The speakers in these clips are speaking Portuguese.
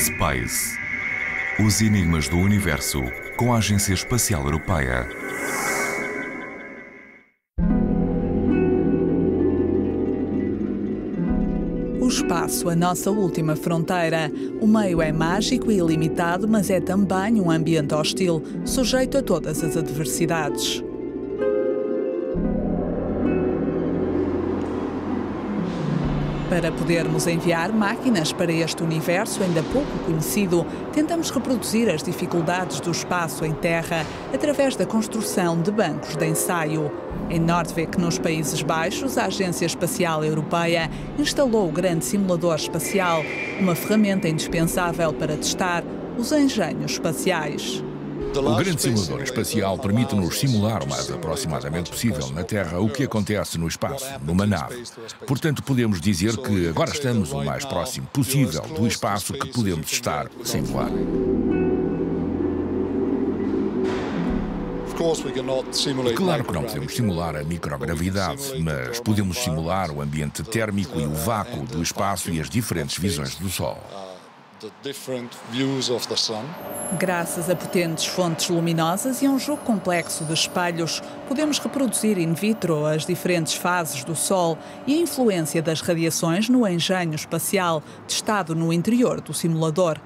Space. Os enigmas do universo com a Agência Espacial Europeia. O espaço, a nossa última fronteira. O meio é mágico e ilimitado, mas é também um ambiente hostil, sujeito a todas as adversidades. Para podermos enviar máquinas para este universo ainda pouco conhecido, tentamos reproduzir as dificuldades do espaço em terra através da construção de bancos de ensaio. Em Noordwijk, nos Países Baixos, a Agência Espacial Europeia instalou o grande simulador espacial, uma ferramenta indispensável para testar os engenhos espaciais. O grande simulador espacial permite-nos simular o mais aproximadamente possível na Terra o que acontece no espaço, numa nave. Portanto, podemos dizer que agora estamos o mais próximo possível do espaço que podemos estar sem voar. Claro que não podemos simular a microgravidade, mas podemos simular o ambiente térmico e o vácuo do espaço e as diferentes visões do Sol. Graças a potentes fontes luminosas e a um jogo complexo de espelhos, podemos reproduzir in vitro as diferentes fases do Sol e a influência das radiações no engenho espacial, testado no interior do simulador.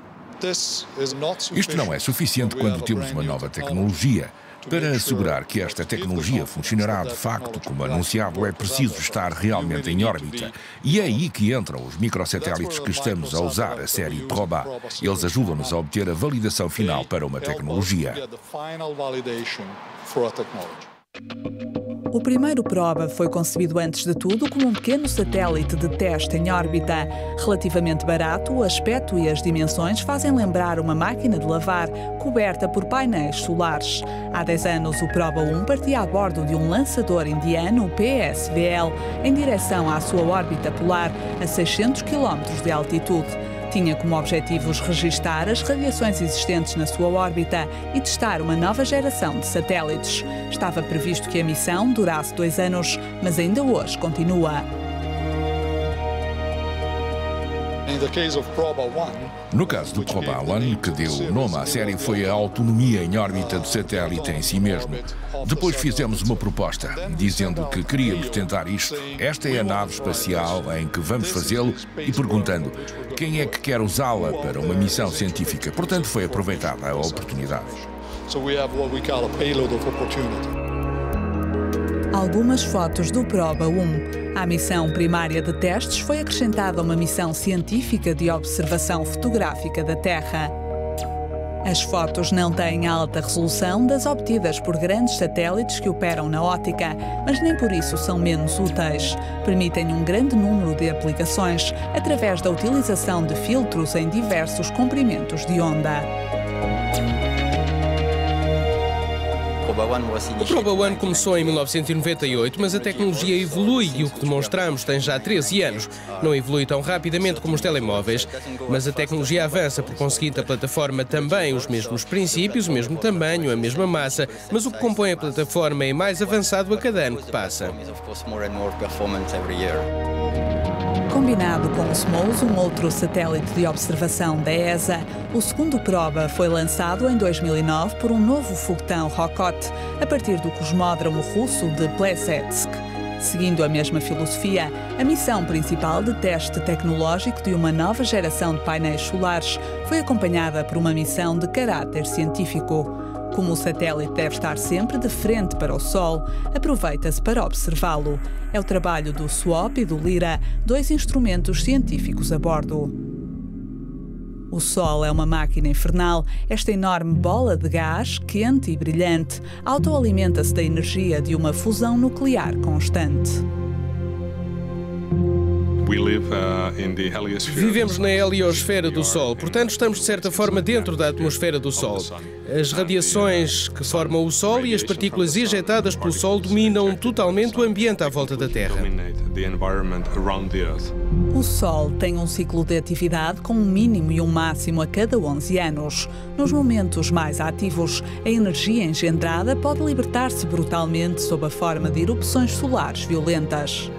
Isto não é suficiente quando temos uma nova tecnologia. Para assegurar que esta tecnologia funcionará de facto como anunciado, é preciso estar realmente em órbita. E é aí que entram os microsatélites que estamos a usar, a série Proba. Eles ajudam-nos a obter a validação final para uma tecnologia. O primeiro Proba foi concebido antes de tudo como um pequeno satélite de teste em órbita. Relativamente barato, o aspecto e as dimensões fazem lembrar uma máquina de lavar coberta por painéis solares. Há 10 anos, o Proba 1 partia a bordo de um lançador indiano, o PSVL, em direção à sua órbita polar, a 600 km de altitude. Tinha como objetivos registar as radiações existentes na sua órbita e testar uma nova geração de satélites. Estava previsto que a missão durasse 2 anos, mas ainda hoje continua. No caso do Proba 1, que deu o nome à série, foi a autonomia em órbita do satélite em si mesmo. Depois fizemos uma proposta, dizendo que queríamos tentar isto. Esta é a nave espacial em que vamos fazê-lo e perguntando quem é que quer usá-la para uma missão científica. Portanto, foi aproveitada a oportunidade. Algumas fotos do Proba 1. À missão primária de testes foi acrescentada uma missão científica de observação fotográfica da Terra. As fotos não têm a alta resolução das obtidas por grandes satélites que operam na óptica, mas nem por isso são menos úteis. Permitem um grande número de aplicações através da utilização de filtros em diversos comprimentos de onda. O Proba 1 começou em 1998, mas a tecnologia evolui e o que demonstramos tem já 13 anos. Não evolui tão rapidamente como os telemóveis, mas a tecnologia avança, por conseguinte a plataforma também os mesmos princípios, o mesmo tamanho, a mesma massa, mas o que compõe a plataforma é mais avançado a cada ano que passa. Combinado com o SMOS, um outro satélite de observação da ESA, o segundo Proba foi lançado em 2009 por um novo foguetão Rokot, a partir do cosmódromo russo de Plesetsk. Seguindo a mesma filosofia, a missão principal de teste tecnológico de uma nova geração de painéis solares foi acompanhada por uma missão de caráter científico. Como o satélite deve estar sempre de frente para o Sol, aproveita-se para observá-lo. É o trabalho do SWOP e do LIRA, 2 instrumentos científicos a bordo. O Sol é uma máquina infernal. Esta enorme bola de gás, quente e brilhante, autoalimenta-se da energia de uma fusão nuclear constante. Vivemos na heliosfera do Sol, portanto estamos de certa forma dentro da atmosfera do Sol. As radiações que formam o Sol e as partículas ejetadas pelo Sol dominam totalmente o ambiente à volta da Terra. O Sol tem um ciclo de atividade com um mínimo e um máximo a cada 11 anos. Nos momentos mais ativos, a energia engendrada pode libertar-se brutalmente sob a forma de erupções solares violentas.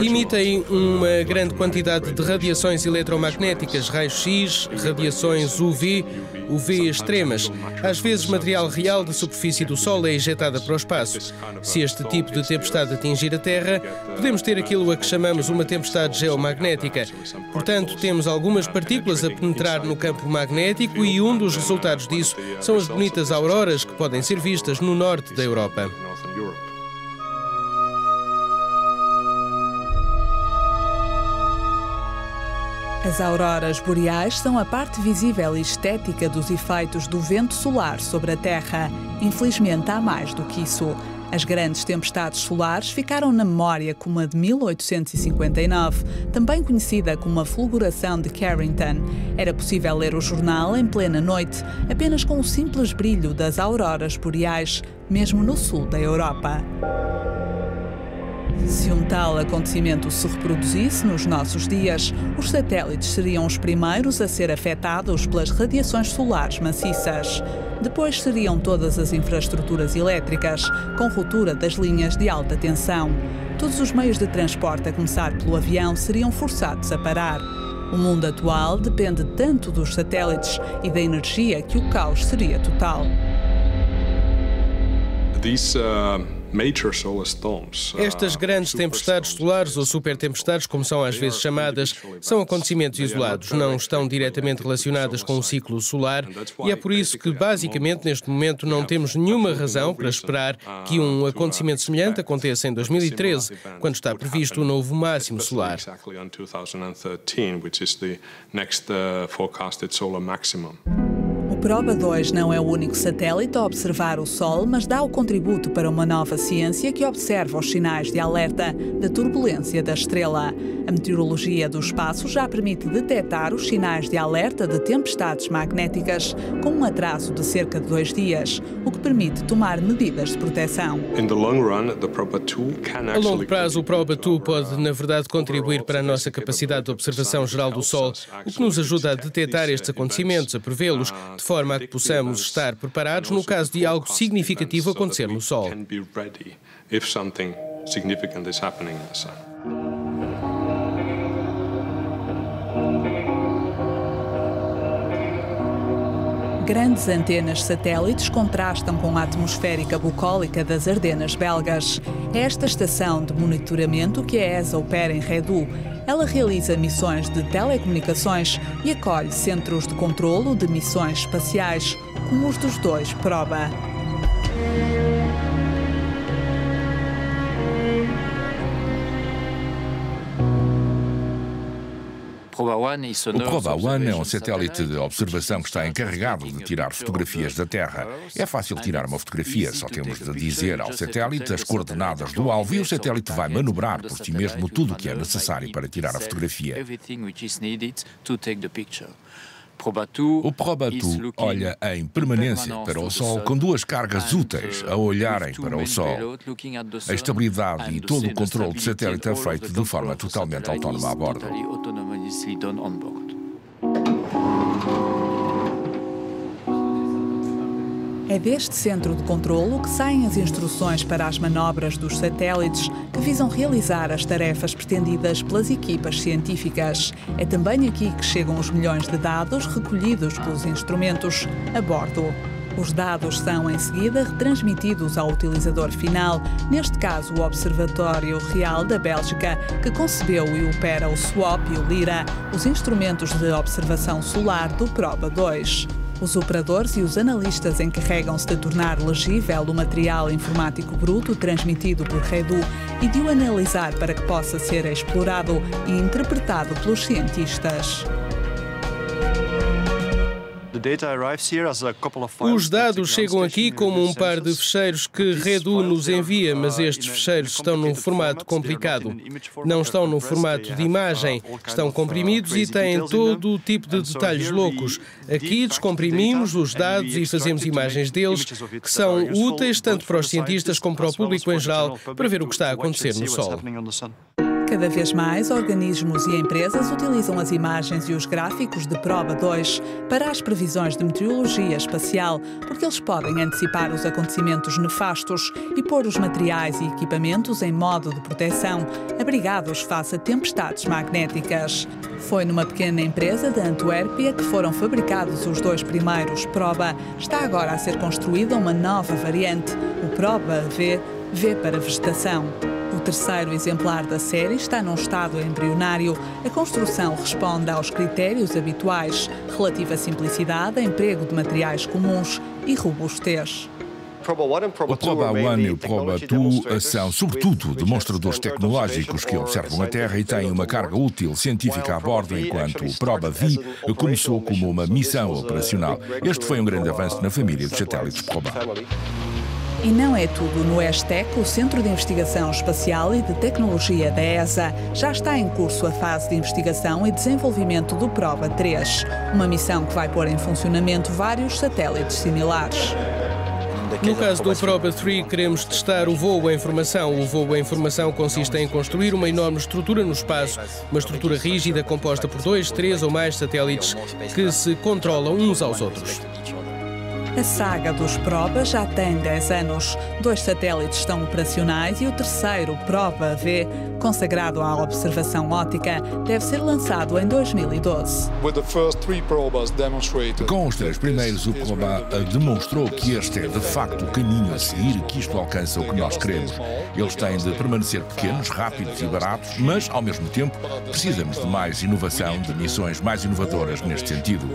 Emitem uma grande quantidade de radiações eletromagnéticas, raios-X, radiações UV, UV extremas. Às vezes, material real de superfície do Sol é ejetado para o espaço. Se este tipo de tempestade atingir a Terra, podemos ter aquilo a que chamamos uma tempestade geomagnética. Portanto, temos algumas partículas a penetrar no campo magnético e um dos resultados disso são as bonitas auroras que podem ser vistas no norte da Europa. As auroras boreais são a parte visível e estética dos efeitos do vento solar sobre a Terra. Infelizmente, há mais do que isso. As grandes tempestades solares ficaram na memória como a de 1859, também conhecida como a fulguração de Carrington. Era possível ler o jornal em plena noite, apenas com o simples brilho das auroras boreais, mesmo no sul da Europa. Se um tal acontecimento se reproduzisse nos nossos dias, os satélites seriam os primeiros a ser afetados pelas radiações solares maciças. Depois seriam todas as infraestruturas elétricas, com ruptura das linhas de alta tensão. Todos os meios de transporte, a começar pelo avião, seriam forçados a parar. O mundo atual depende tanto dos satélites e da energia que o caos seria total. Estas grandes tempestades solares ou supertempestades, como são às vezes chamadas, são acontecimentos isolados, não estão diretamente relacionadas com o ciclo solar e é por isso que, basicamente, neste momento não temos nenhuma razão para esperar que um acontecimento semelhante aconteça em 2013, quando está previsto o novo máximo solar. O Proba 2 não é o único satélite a observar o Sol, mas dá o contributo para uma nova ciência que observa os sinais de alerta da turbulência da estrela. A meteorologia do espaço já permite detectar os sinais de alerta de tempestades magnéticas com um atraso de cerca de 2 dias, o que permite tomar medidas de proteção. A longo prazo, o Proba 2 pode, na verdade, contribuir para a nossa capacidade de observação geral do Sol, o que nos ajuda a detectar estes acontecimentos, a prevê-los, de forma a que possamos estar preparados no caso de algo significativo acontecer no Sol. Grandes antenas satélites contrastam com a atmosférica bucólica das Ardenas belgas. É esta estação de monitoramento que a ESA opera em Redou. Ela realiza missões de telecomunicações e acolhe centros de controlo de missões espaciais, como os dos dois Proba. O Proba-1 é um satélite de observação que está encarregado de tirar fotografias da Terra. É fácil tirar uma fotografia, só temos de dizer ao satélite as coordenadas do alvo e o satélite vai manobrar por si mesmo tudo o que é necessário para tirar a fotografia. O Proba 2 olha em permanência para o Sol com 2 cargas úteis a olharem para o Sol. A estabilidade e todo o controle do satélite é feito de forma totalmente autónoma a bordo. É deste centro de controlo que saem as instruções para as manobras dos satélites que visam realizar as tarefas pretendidas pelas equipas científicas. É também aqui que chegam os milhões de dados recolhidos pelos instrumentos a bordo. Os dados são, em seguida, retransmitidos ao utilizador final, neste caso o Observatório Real da Bélgica, que concebeu e opera o SWOP e o LIRA, os instrumentos de observação solar do Proba 2. Os operadores e os analistas encarregam-se de tornar legível o material informático bruto transmitido por Redou e de o analisar para que possa ser explorado e interpretado pelos cientistas. Os dados chegam aqui como um par de ficheiros que Redou nos envia, mas estes ficheiros estão num formato complicado. Não estão no formato de imagem, estão comprimidos e têm todo o tipo de detalhes loucos. Aqui descomprimimos os dados e fazemos imagens deles, que são úteis tanto para os cientistas como para o público em geral, para ver o que está a acontecer no Sol. Cada vez mais, organismos e empresas utilizam as imagens e os gráficos de Proba 2 para as previsões de meteorologia espacial, porque eles podem antecipar os acontecimentos nefastos e pôr os materiais e equipamentos em modo de proteção, abrigados face a tempestades magnéticas. Foi numa pequena empresa de Antuérpia que foram fabricados os 2 primeiros Proba. Está agora a ser construída uma nova variante, o Proba V, V para vegetação. O terceiro exemplar da série está num estado embrionário. A construção responde aos critérios habituais, relativa à simplicidade, emprego de materiais comuns e robustez. O Proba 1 e o Proba 2 são, sobretudo, demonstradores tecnológicos que observam a Terra e têm uma carga útil científica a bordo, enquanto o Proba V começou como uma missão operacional. Este foi um grande avanço na família dos satélites Proba. E não é tudo. No ESTEC, o Centro de Investigação Espacial e de Tecnologia da ESA, já está em curso a fase de investigação e desenvolvimento do Proba 3, uma missão que vai pôr em funcionamento vários satélites similares. No caso do Proba 3, queremos testar o voo em formação. O voo em formação consiste em construir uma enorme estrutura no espaço, uma estrutura rígida composta por 2, 3 ou mais satélites que se controlam uns aos outros. A saga dos Proba já tem 10 anos. 2 satélites estão operacionais e o terceiro, Proba V, consagrado à observação óptica, deve ser lançado em 2012. Com os 3 primeiros, o Proba demonstrou que este é de facto o caminho a seguir e que isto alcança o que nós queremos. Eles têm de permanecer pequenos, rápidos e baratos, mas, ao mesmo tempo, precisamos de mais inovação, de missões mais inovadoras neste sentido.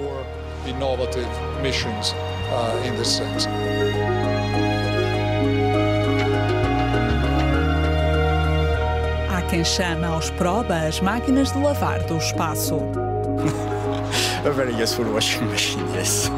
In this sense. Há quem chama aos Proba as máquinas de lavar do espaço. A very useful washing machine, yes.